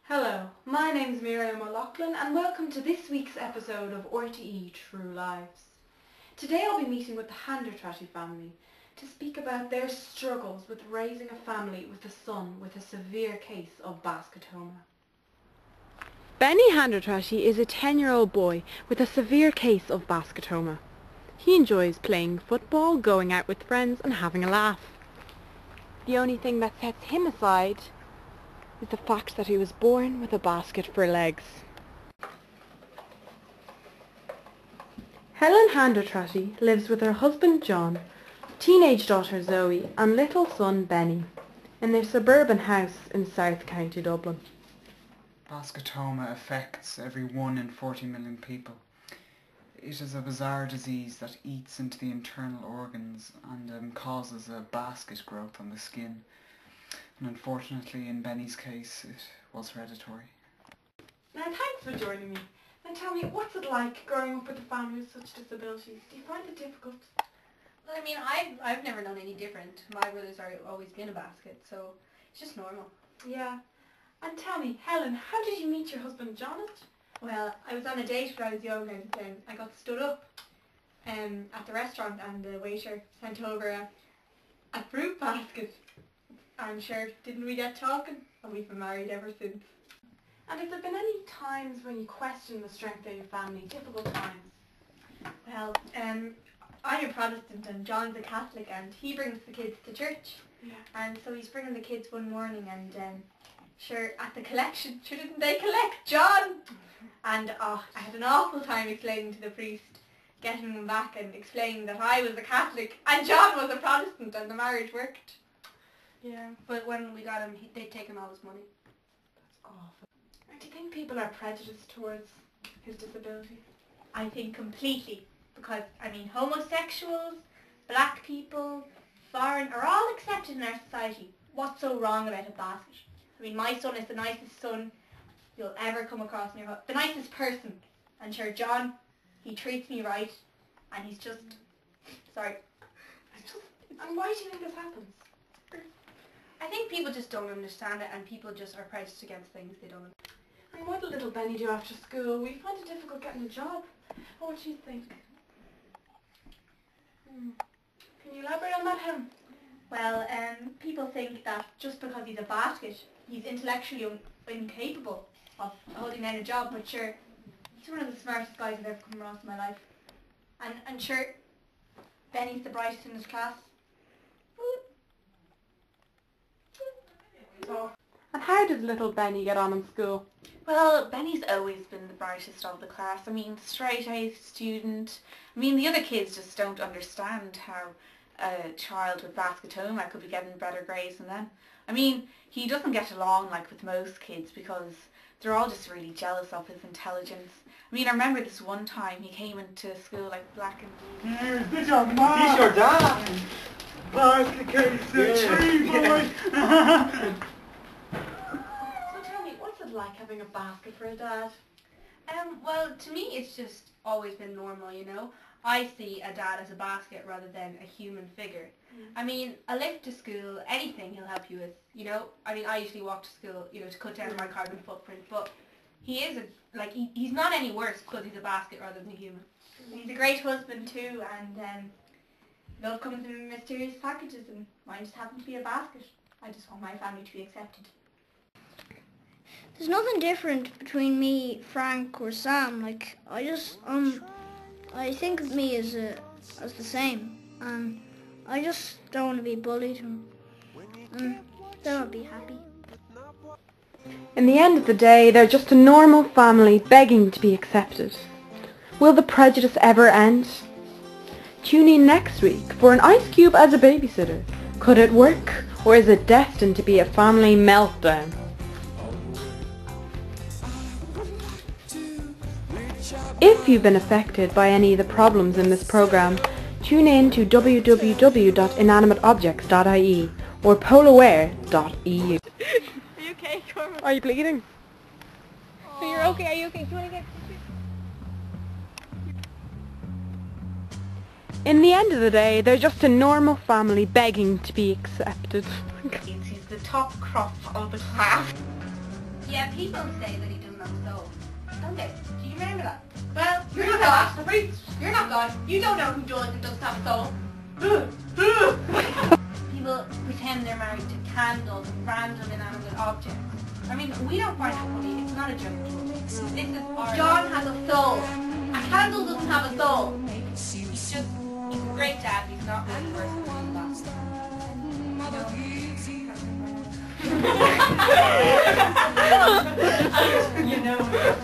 Hello, my name's Miriam O'Loughlin and welcome to this week's episode of RTE True Lives. Today I'll be meeting with the Handertratty family to speak about their struggles with raising a family with a son with a severe case of Basketoma. Benny Handertratty is a 10-year-old boy with a severe case of Basketoma. He enjoys playing football, going out with friends and having a laugh. The only thing that sets him aside is the fact that he was born with a basket for legs. Helen Handertratty lives with her husband John, teenage daughter Zoe and little son Benny in their suburban house in South County Dublin. Basketoma affects every 1 in 40 million people. It is a bizarre disease that eats into the internal organs and causes a basket growth on the skin. And unfortunately, in Benny's case, it was hereditary. Now, thanks for joining me. Now tell me, what's it like growing up with a family with such disabilities? Do you find it difficult? Well, I mean, I've never known any different. My brothers are always been a basket, so it's just normal. Yeah. And tell me, Helen, how did you meet your husband, Janet? Well, I was on a date when I was young and I got stood up at the restaurant and the waiter sent over a fruit basket. And sure, didn't we get talking? And we've been married ever since. And have there been any times when you question the strength of your family, difficult times? Well, I'm a Protestant and John's a Catholic and he brings the kids to church. Yeah. And so he's bringing the kids one morning and sure, at the collection, sure didn't they collect John? And I had an awful time explaining to the priest, getting him back and explaining that I was a Catholic and John was a Protestant and the marriage worked. Yeah. But when we got him, they'd taken all his money. That's awful. And do you think people are prejudiced towards his disability? I think completely. Because, I mean, homosexuals, black people, foreign, are all accepted in our society. What's so wrong about a basket? I mean, my son is the nicest son you'll ever come across in your house. The nicest person. And sure, John, he treats me right. And he's just... sorry. And why do you think this happens? I think people just don't understand it and people just are prejudiced against things they don't understand. I mean, what did little Benny do after school? We find it difficult getting a job. What do you think? Can you elaborate on that, Helen? Well, people think that just because he's a basket, he's intellectually incapable of holding down a job, but sure, he's one of the smartest guys I've ever come across in my life. And sure, Benny's the brightest in his class. And how did little Benny get on in school? Well, Benny's always been the brightest of the class. I mean, straight-A student. I mean, the other kids just don't understand how a child with Basketoma could be getting better grades than them. I mean, he doesn't get along like with most kids because they're all just really jealous of his intelligence. I mean, I remember this one time he came into school like black and blue. He's your mom! He's your dad! Basket case, the tree boy! So tell me, what's it like having a basket for a dad? Well, to me it's just always been normal, you know. I see a dad as a basket rather than a human figure. I mean, a lift to school, anything he'll help you with, you know. I mean, I usually walk to school, you know, to cut down my carbon footprint, but he is he's not any worse because he's a basket rather than a human. He's a great husband too, and love comes in mysterious packages, and mine just happens to be a basket. I just want my family to be accepted. There's nothing different between me, Frank, or Sam. Like, I think of me as the same, and I just don't want to be bullied, and then I'll be happy. In the end of the day, they're just a normal family begging to be accepted. Will the prejudice ever end? Tune in next week for an ice cube as a babysitter. Could it work, or is it destined to be a family meltdown? If you've been affected by any of the problems in this programme, tune in to www.inanimateobjects.ie or polaware.eu. Are you okay, Cormac? Are you bleeding? So you're okay, are you okay? Do you want to get... In the end of the day, they're just a normal family begging to be accepted. He's the top crop of the class. Yeah, people say that he doesn't have a soul. Don't they? Do you remember that? Well, you're not God. You're not God. You don't know who does and doesn't have a soul. People pretend they're married to candles and random inanimate objects. I mean, we don't find it funny. It's not a joke. This is our John has a soul. A candle doesn't have a soul. he's a great dad. He's not one person in the last. You know.